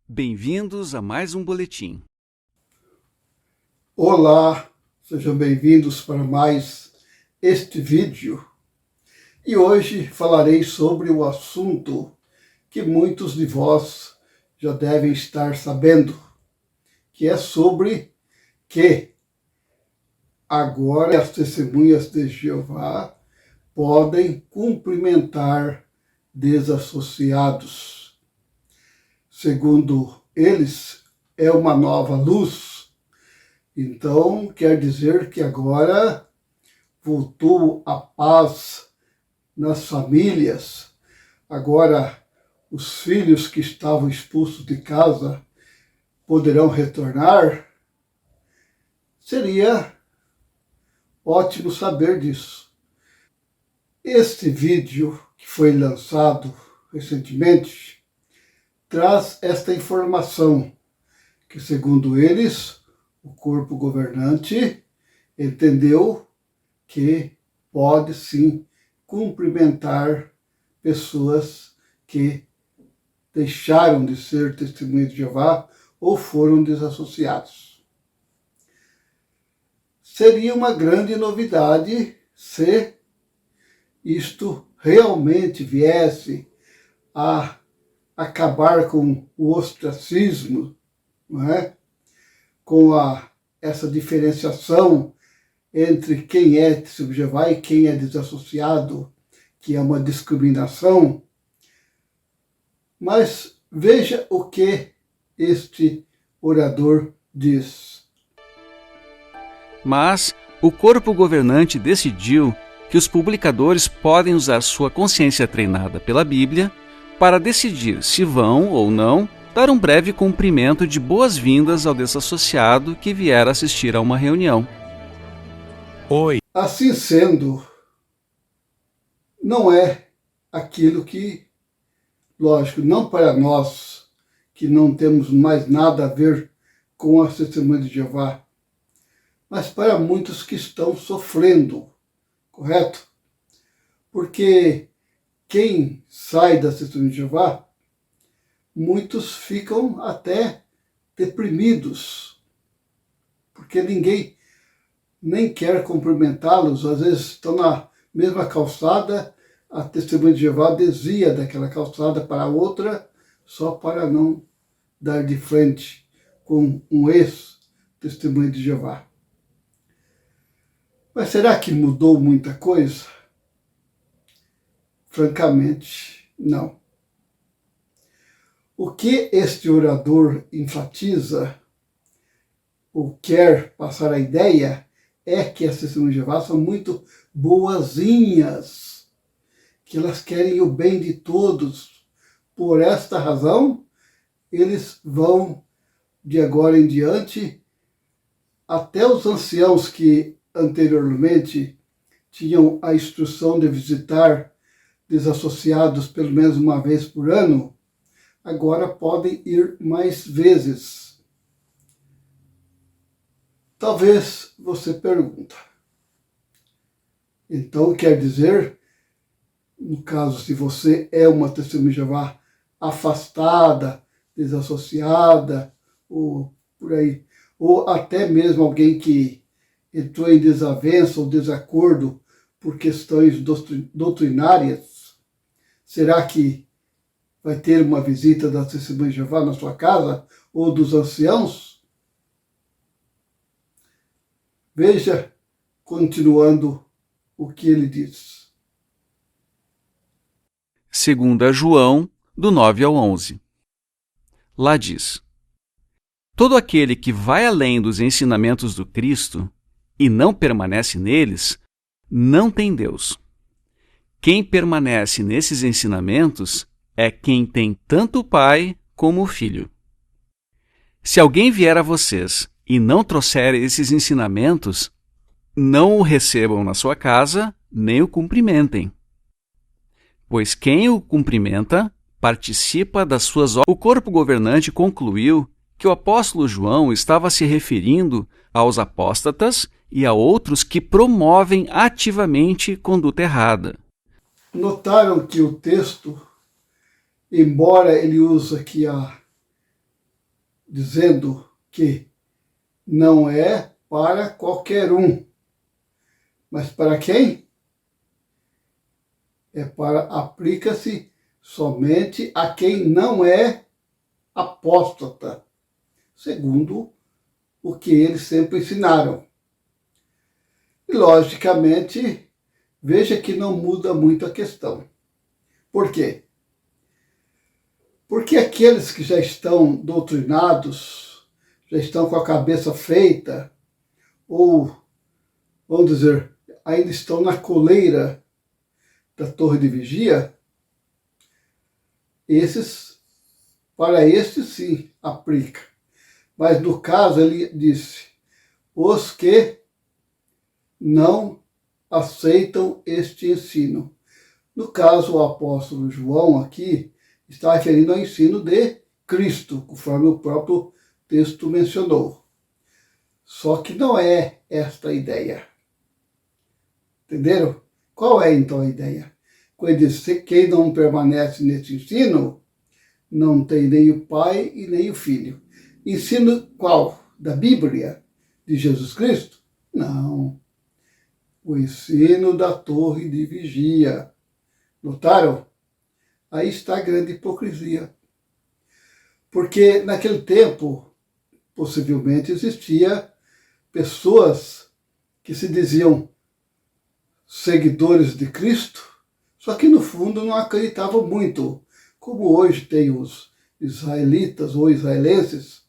Bem-vindos a mais um boletim. Olá, sejam bem-vindos para mais este vídeo. E hoje falarei sobre o assunto que muitos de vós já devem estar sabendo, que é sobre que agora as testemunhas de Jeová podem cumprimentar desassociados. Segundo eles, é uma nova luz. Então, quer dizer que agora voltou a paz nas famílias. Agora, os filhos que estavam expulsos de casa poderão retornar. Seria ótimo saber disso. Este vídeo, que foi lançado recentemente, traz esta informação, que segundo eles, o corpo governante entendeu que pode sim cumprimentar pessoas que deixaram de ser testemunhas de Jeová ou foram desassociados. Seria uma grande novidade se isto realmente viesse a acabar com o ostracismo, não é? Com essa diferenciação entre quem é testemunho de Jeová e quem é desassociado, que é uma discriminação. Mas veja o que este orador diz. Mas o corpo governante decidiu que os publicadores podem usar sua consciência treinada pela Bíblia para decidir se vão ou não dar um breve cumprimento de boas-vindas ao desassociado que vier assistir a uma reunião. Oi. Assim sendo, não é aquilo que, lógico, não para nós que não temos mais nada a ver com as testemunhas de Jeová, mas para muitos que estão sofrendo, correto? Porque quem sai da testemunha de Jeová, muitos ficam até deprimidos, porque ninguém nem quer cumprimentá-los. Às vezes estão na mesma calçada, a testemunha de Jeová desvia daquela calçada para outra, só para não dar de frente com um ex-testemunha de Jeová. Mas será que mudou muita coisa? Francamente, não. O que este orador enfatiza, ou quer passar a ideia, é que as testemunhas de Jeová são muito boazinhas, que elas querem o bem de todos. Por esta razão, eles vão, de agora em diante, até os anciãos que anteriormente tinham a instrução de visitar desassociados pelo menos uma vez por ano, agora podem ir mais vezes. Talvez você pergunta. Então quer dizer, no caso, se você é uma testemunha de Jeová afastada, desassociada, ou por aí, ou até mesmo alguém que entrou em desavença ou desacordo por questões doutrinárias, será que vai ter uma visita da testemunha de Jeová na sua casa ou dos anciãos? Veja, continuando o que ele diz. 2 João, do 9 ao 11. Lá diz: todo aquele que vai além dos ensinamentos do Cristo e não permanece neles, não tem Deus. Quem permanece nesses ensinamentos é quem tem tanto o Pai como o Filho. Se alguém vier a vocês e não trouxer esses ensinamentos, não o recebam na sua casa, nem o cumprimentem. Pois quem o cumprimenta participa das suas obras. O corpo governante concluiu que o apóstolo João estava se referindo aos apóstatas e a outros que promovem ativamente conduta errada. Notaram que o texto, embora ele use aqui a dizendo que não é para qualquer um, mas para quem? Aplica-se somente a quem não é apóstata, segundo o que eles sempre ensinaram. E, logicamente, veja que não muda muito a questão. Por quê? Porque aqueles que já estão doutrinados, já estão com a cabeça feita, ou, vamos dizer, ainda estão na coleira da torre de vigia, para estes sim aplica. Mas no caso ele disse, os que não aceitam este ensino. No caso, o apóstolo João aqui está referindo ao ensino de Cristo, conforme o próprio texto mencionou. Só que não é esta a ideia. Entenderam? Qual é então a ideia? Quando ele diz, quem não permanece nesse ensino, não tem nem o Pai e nem o Filho. Ensino qual? Da Bíblia? De Jesus Cristo? Não. O ensino da torre de vigia. Notaram? Aí está a grande hipocrisia. Porque naquele tempo, possivelmente, existia pessoas que se diziam seguidores de Cristo, só que no fundo não acreditavam muito, como hoje tem os israelitas ou israelenses,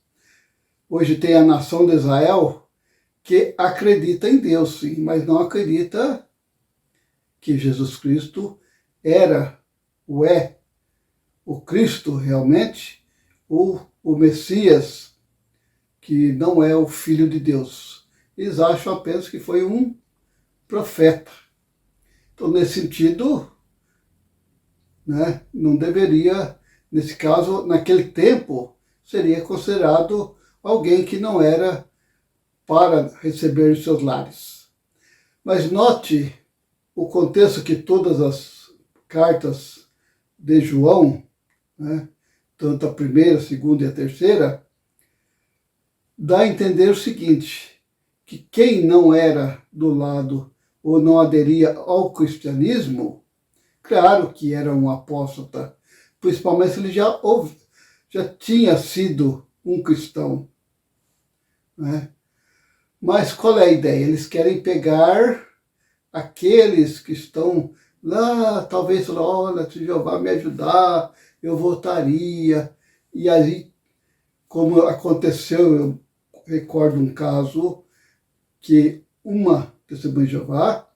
hoje tem a nação de Israel que acredita em Deus, sim, mas não acredita que Jesus Cristo era ou é o Cristo realmente, ou o Messias, que não é o Filho de Deus. Eles acham apenas que foi um profeta. Então, nesse sentido, né, não deveria, nesse caso, naquele tempo, seria considerado alguém que não era para receber os seus lares. Mas note o contexto que todas as cartas de João, né, tanto a primeira, a segunda e a terceira, dá a entender o seguinte, que quem não era do lado ou não aderia ao cristianismo, claro que era um apóstata, principalmente se ele já tinha sido um cristão, né? Mas qual é a ideia? Eles querem pegar aqueles que estão lá, talvez, olha, se Jeová me ajudar, eu voltaria. E aí, como aconteceu, eu recordo um caso que uma testemunha de Jeová,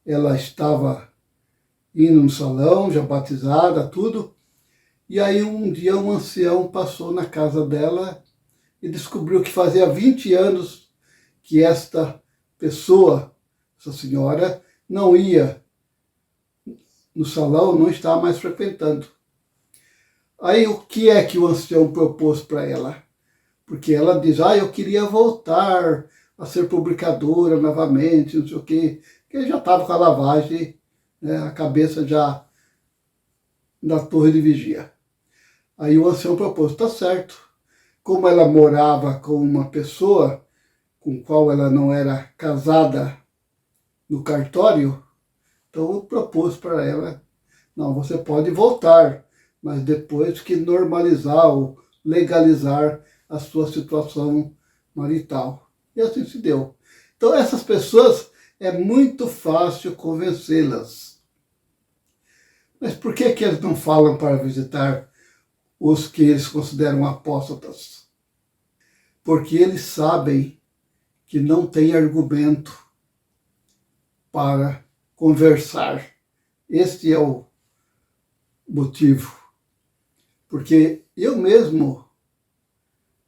ela estava indo no salão, já batizada, tudo, e aí um dia um ancião passou na casa dela e descobriu que fazia 20 anos que esta pessoa, essa senhora, não ia no salão, não estava mais frequentando. Aí o que é que o ancião propôs para ela? Porque ela diz, eu queria voltar a ser publicadora novamente, não sei o quê, porque já estava com a lavagem, né, a cabeça já na torre de vigia. Aí o ancião propôs, tá certo. Como ela morava com uma pessoa com qual ela não era casada no cartório, então eu propus para ela, não, você pode voltar, mas depois que normalizar ou legalizar a sua situação marital. E assim se deu. Então essas pessoas é muito fácil convencê-las. Mas por que eles não falam para visitar os que eles consideram apóstatas? Porque eles sabem que não tem argumento para conversar. Este é o motivo. Porque eu mesmo,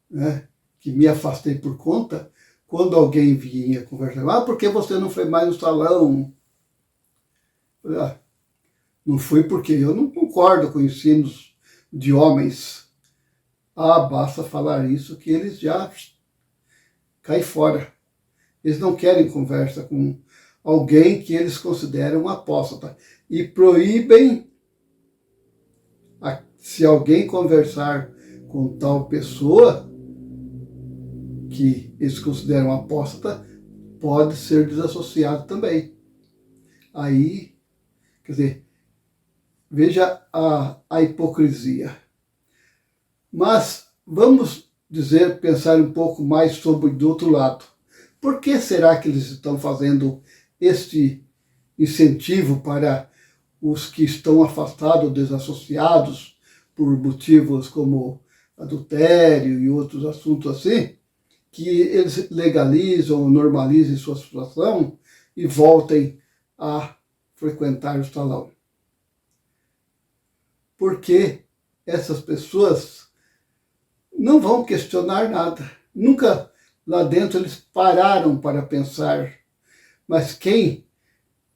né, que me afastei por conta, quando alguém vinha conversar, por que você não foi mais no salão? Não fui porque eu não concordo com ensinos de homens. Basta falar isso que eles já caem fora. Eles não querem conversa com alguém que eles consideram apóstata. E proíbem, se alguém conversar com tal pessoa que eles consideram apóstata, pode ser desassociado também. Aí, quer dizer, veja a hipocrisia. Mas vamos pensar um pouco mais sobre do outro lado. Por que será que eles estão fazendo este incentivo para os que estão afastados, desassociados, por motivos como adultério e outros assuntos assim, que eles legalizam, normalizem sua situação e voltem a frequentar o salão? Porque essas pessoas não vão questionar nada. Nunca lá dentro eles pararam para pensar. Mas quem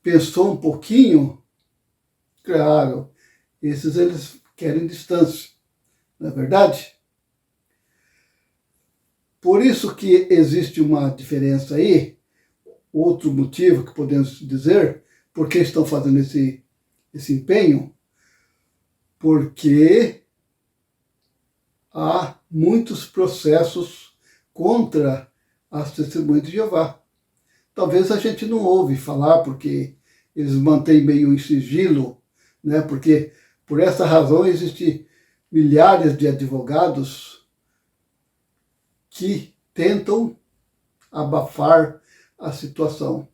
pensou um pouquinho, claro, esses eles querem distância, não é verdade? Por isso que existe uma diferença aí, outro motivo que podemos dizer, por que estão fazendo esse empenho, porque há muitos processos contra as testemunhas de Jeová. Talvez a gente não ouve falar porque eles mantêm meio em sigilo, né? Porque por essa razão existem milhares de advogados que tentam abafar a situação.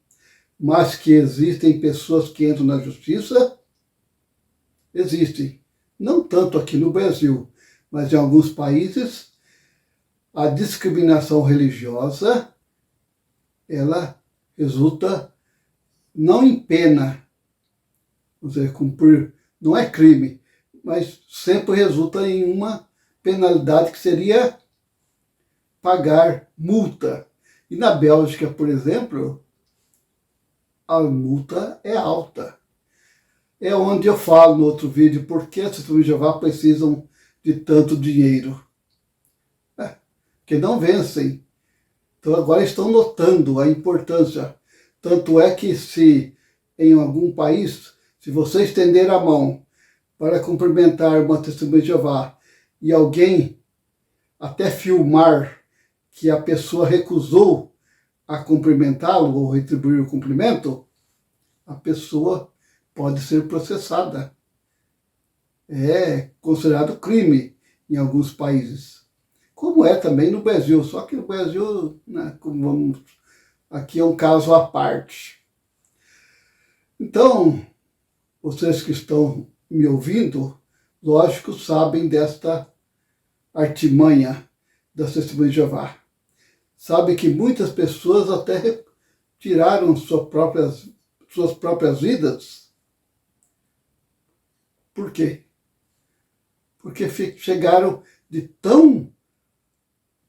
Mas que existem pessoas que entram na justiça, existem. Não tanto aqui no Brasil, mas em alguns países, a discriminação religiosa, ela resulta não em pena, vamos dizer, cumprir, não é crime, mas sempre resulta em uma penalidade que seria pagar multa. E na Bélgica, por exemplo, a multa é alta. É onde eu falo no outro vídeo por que as testemunhas de Jeová precisam de tanto dinheiro. Que não vencem. Então agora estão notando a importância. Tanto é que se em algum país, se você estender a mão para cumprimentar uma testemunha de Jeová e alguém até filmar que a pessoa recusou a cumprimentá-lo ou retribuir o cumprimento, a pessoa pode ser processada. É considerado crime em alguns países. Como é também no Brasil, só que no Brasil, né, aqui é um caso à parte. Então, vocês que estão me ouvindo, lógico, sabem desta artimanha das testemunhas de Jeová. Sabem que muitas pessoas até tiraram suas próprias vidas. Por quê? Porque chegaram de tão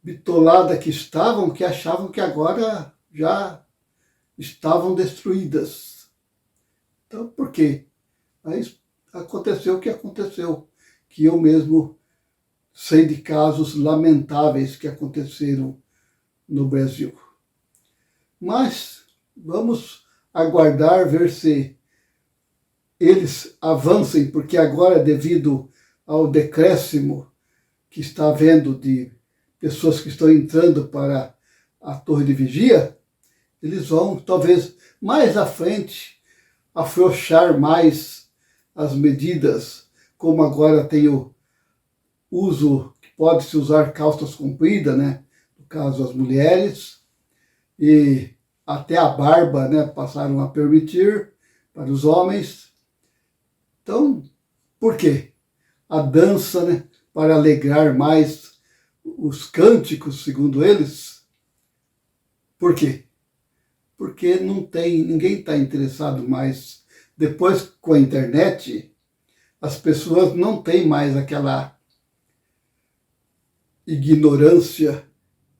bitolada que estavam, que achavam que agora já estavam destruídas. Então, por quê? Aí aconteceu o que aconteceu, que eu mesmo sei de casos lamentáveis que aconteceram no Brasil. Mas vamos aguardar, ver se eles avancem, porque agora, devido ao decréscimo que está havendo de pessoas que estão entrando para a torre de vigia, eles vão, talvez, mais à frente, afrouxar mais as medidas, como agora tem o uso, que pode-se usar calças compridas, né? No caso, as mulheres, e até a barba, né? Passaram a permitir para os homens. Então, por quê? A dança, né? Para alegrar mais os cânticos, segundo eles. Por quê? Porque ninguém está interessado mais. Depois, com a internet, as pessoas não têm mais aquela ignorância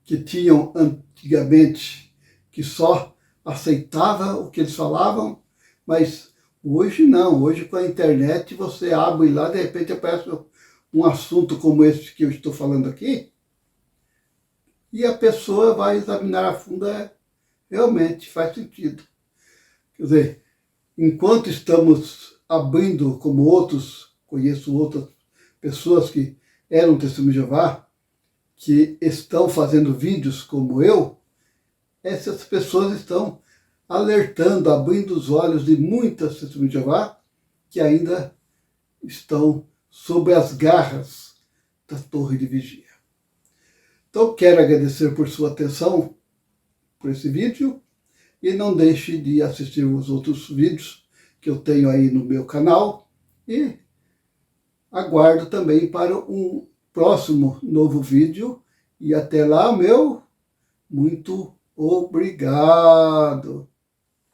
que tinham antigamente, que só aceitava o que eles falavam, mas hoje não. Hoje, com a internet, você abre lá, de repente aparece um assunto como esse que eu estou falando aqui, e a pessoa vai examinar a fundo, realmente faz sentido. Quer dizer, enquanto estamos abrindo, como outros, conheço outras pessoas que eram testemunhos de Jeová, que estão fazendo vídeos como eu, essas pessoas estão alertando, abrindo os olhos de muitas testemunhas de Jeová que ainda estão sob as garras da torre de vigia. Então quero agradecer por sua atenção por esse vídeo e não deixe de assistir os outros vídeos que eu tenho aí no meu canal e aguardo também para um próximo novo vídeo e até lá, meu muito obrigado.